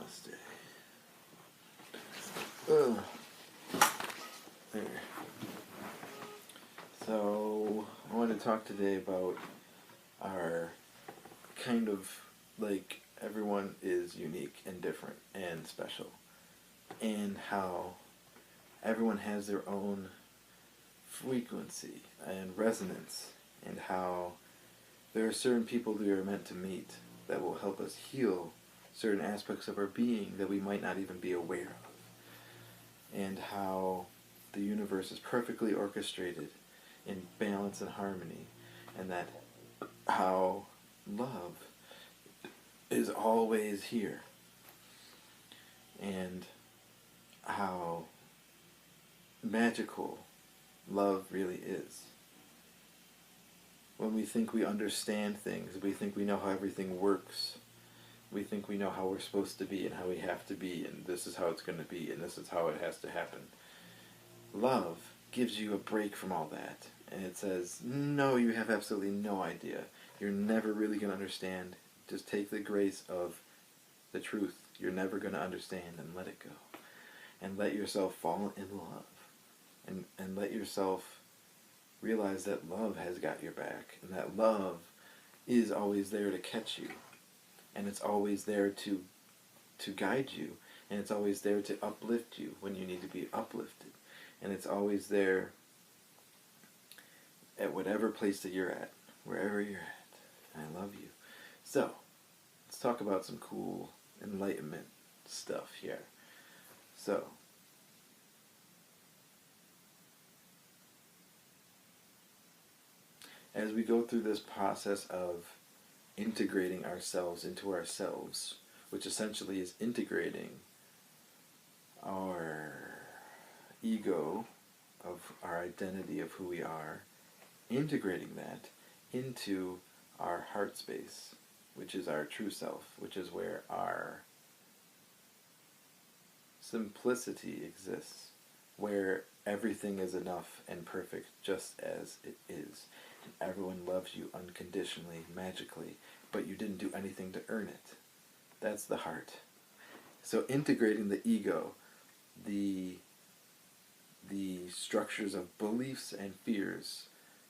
Namaste. Ugh. There. So, I want to talk today about our kind of, like, everyone is unique and different and special. And how everyone has their own frequency and resonance. And how there are certain people that we are meant to meet that will help us heal certain aspects of our being that we might not even be aware of. And how the universe is perfectly orchestrated in balance and harmony, and that how love is always here, and how magical love really is. When we think we understand things, we think we know how everything works, we think we know how we're supposed to be and how we have to be, and this is how it's going to be, and this is how it has to happen. Love gives you a break from all that, and it says, no, you have absolutely no idea. You're never really going to understand. Just take the grace of the truth. You're never going to understand, and let it go. And let yourself fall in love. And let yourself realize that love has got your back, and that love is always there to catch you. And it's always there to guide you, and it's always there to uplift you when you need to be uplifted. And it's always there at whatever place that you're at, wherever you're at. And I love you. So, let's talk about some cool enlightenment stuff here. So, as we go through this process of integrating ourselves into ourselves, which essentially is integrating our ego of our identity of who we are, integrating that into our heart space, which is our true self, which is where our simplicity exists, where everything is enough and perfect just as it is. And everyone loves you unconditionally, magically, but you didn't do anything to earn it. That's the heart. So integrating the ego, the structures of beliefs and fears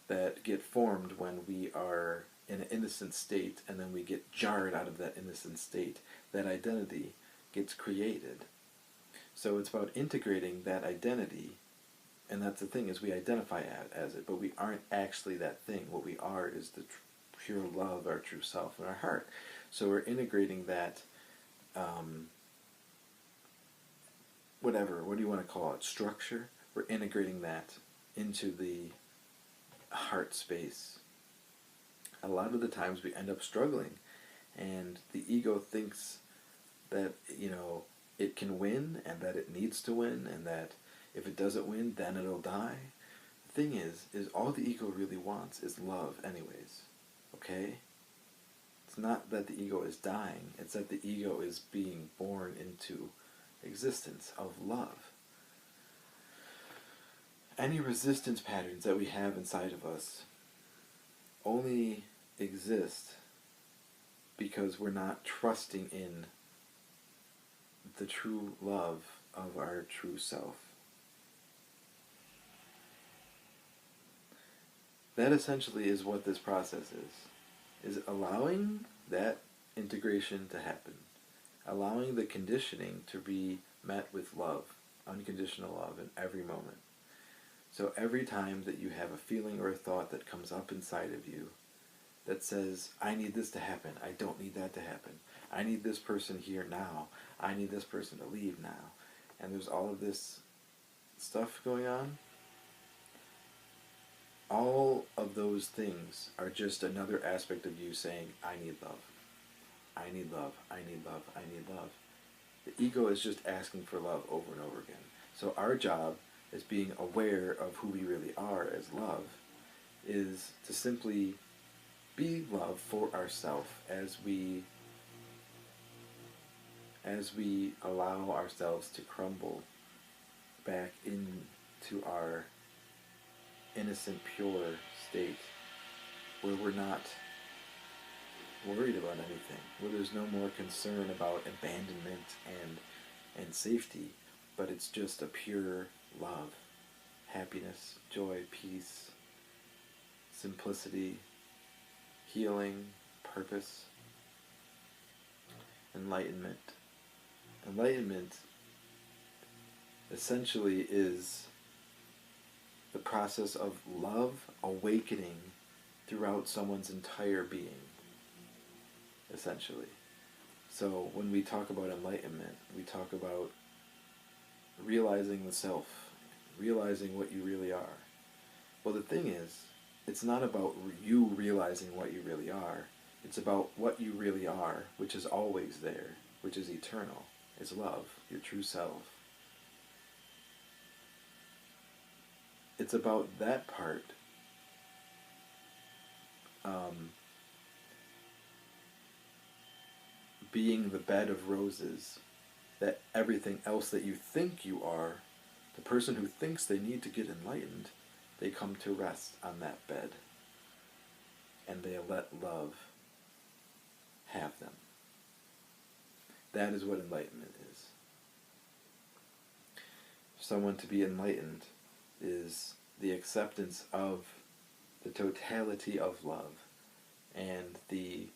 that get formed when we are in an innocent state, and then we get jarred out of that innocent state, that identity gets created. So it's about integrating that identity, and that's the thing, is we identify as it, but we aren't actually that thing. What we are is the pure love, our true self, in our heart. So we're integrating that, whatever, what do you want to call it, structure? We're integrating that into the heart space. A lot of the times we end up struggling, and the ego thinks that, it can win, and that it needs to win, and that if it doesn't win, then it'll die. The thing is all the ego really wants is love anyways, okay? It's not that the ego is dying, it's that the ego is being born into existence of love. Any resistance patterns that we have inside of us only exist because we're not trusting in the true love of our true self. That essentially is what this process is allowing that integration to happen, allowing the conditioning to be met with love, unconditional love in every moment. So every time that you have a feeling or a thought that comes up inside of you that says, I need this to happen, I don't need that to happen, I need this person here now, I need this person to leave now, and there's all of this stuff going on, all of those things are just another aspect of you saying, I need love, I need love, I need love, I need love. The ego is just asking for love over and over again. So our job as being aware of who we really are as love is to simply be love for ourselves as we allow ourselves to crumble back into our innocent, pure state where we're worried about anything, where there's no more concern about abandonment and safety, but it's just a pure love, happiness, joy, peace, simplicity, healing, purpose, enlightenment. Enlightenment essentially is the process of love awakening throughout someone's entire being, essentially. So when we talk about enlightenment, we talk about realizing the self, realizing what you really are. Well, the thing is, it's not about you realizing what you really are. It's about what you really are, which is always there, which is eternal, is love, your true self. It's about that part. Being the bed of roses, that everything else that you think you are, the person who thinks they need to get enlightened, they come to rest on that bed. And they let love have them. That is what enlightenment is. Someone to be enlightened is the acceptance of the totality of love and the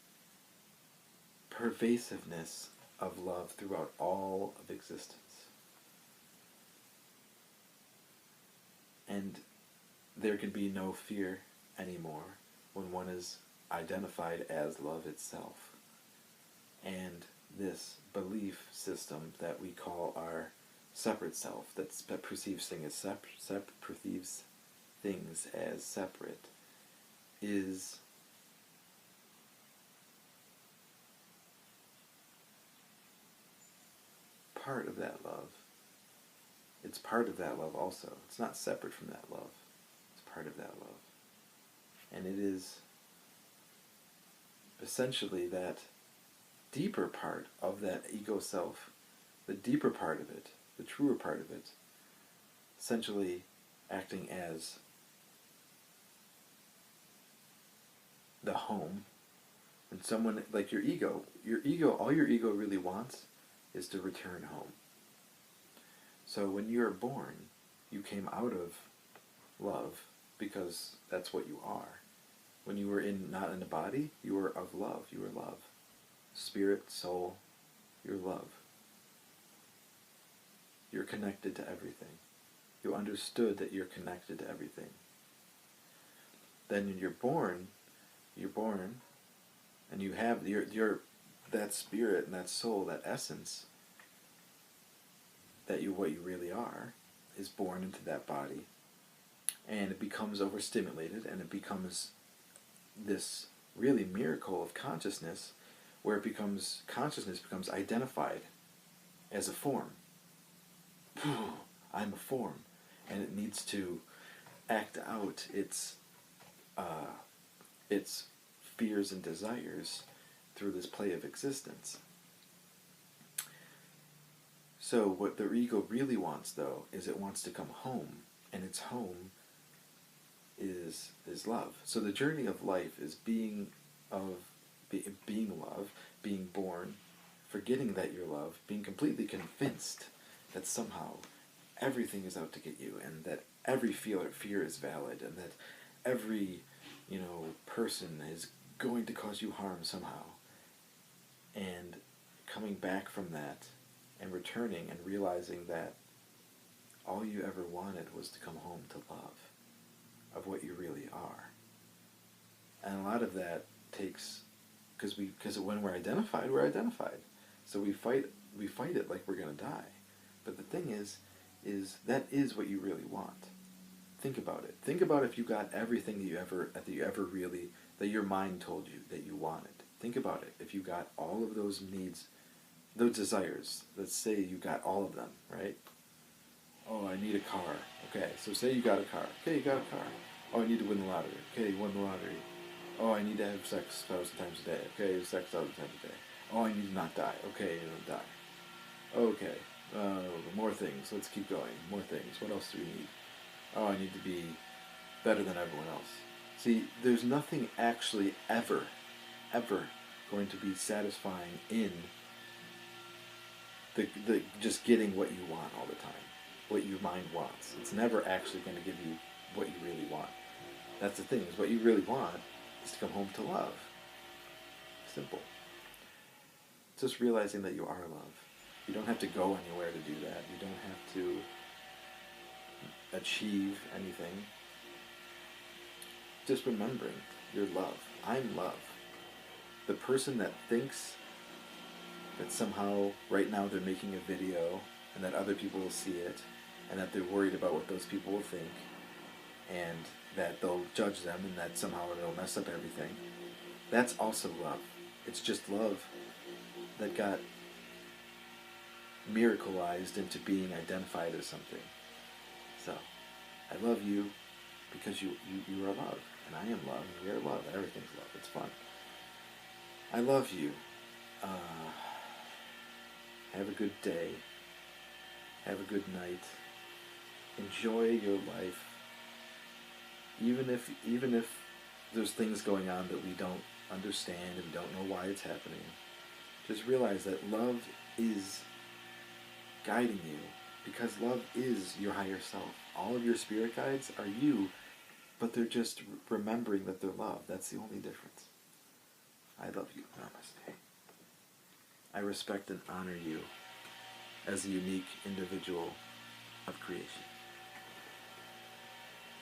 pervasiveness of love throughout all of existence. And there can be no fear anymore when one is identified as love itself. And this belief system that we call our separate self, that perceives things as separate, is part of that love. It's part of that love also. It's not separate from that love. It's part of that love. And it is essentially that deeper part of that ego self, the deeper part of it, the truer part of it, essentially acting as the home. And someone, like your ego, all your ego really wants is to return home. So when you were born, you came out of love because that's what you are. When you were not in a body, you were of love. You were love. Spirit, soul, you're love. You're connected to everything. You understood that you're connected to everything. Then when you're born, and you have your that spirit and that soul, that essence, what you really are, is born into that body, and it becomes overstimulated, and it becomes this really miracle of consciousness, where consciousness becomes identified as a form. I'm a form, and it needs to act out its fears and desires through this play of existence. So what the ego really wants, though, is it wants to come home, and its home is love. So the journey of life is being love, being born, forgetting that you're love, being completely convinced that somehow everything is out to get you, and that every fear is valid, and that every person is going to cause you harm somehow. And coming back from that and returning and realizing that all you ever wanted was to come home to love of what you really are. And a lot of that takes, because when we're identified, we're identified. So we fight it like we're going to die. But the thing is that is what you really want. Think about it. Think about if you got everything that your mind told you that you wanted. Think about it. If you got all of those needs, those desires, let's say you got all of them, right? Oh, I need a car. Okay, so say you got a car. Okay, you got a car. Oh, I need to win the lottery. Okay, you won the lottery. Oh, I need to have sex 1,000 times a day. Okay, you have sex 1,000 times a day. Oh, I need to not die. Okay, you don't die. Okay, more things. Let's keep going. More things. What else do we need? Oh, I need to be better than everyone else. See, there's nothing actually ever going to be satisfying in the just getting what you want all the time, what your mind wants. It's never actually going to give you what you really want. That's the thing, is what you really want is to come home to love. Simple. Just realizing that you are love. You don't have to go anywhere to do that. You don't have to achieve anything. Just remembering you're love. I'm love. The person that thinks that somehow right now they're making a video and that other people will see it and that they're worried about what those people will think and that they'll judge them and that somehow it'll mess up everything, that's also love. It's just love that got miracleized into being identified as something. So, I love you because you are love, and I am love, and we are love, and everything's love. It's fun. I love you. Have a good day. Have a good night. Enjoy your life. Even if there's things going on that we don't understand and we don't know why it's happening, just realize that love is guiding you, because love is your higher self. All of your spirit guides are you, but they're just remembering that they're love. That's the only difference. I love you. Namaste. I respect and honor you as a unique individual of creation.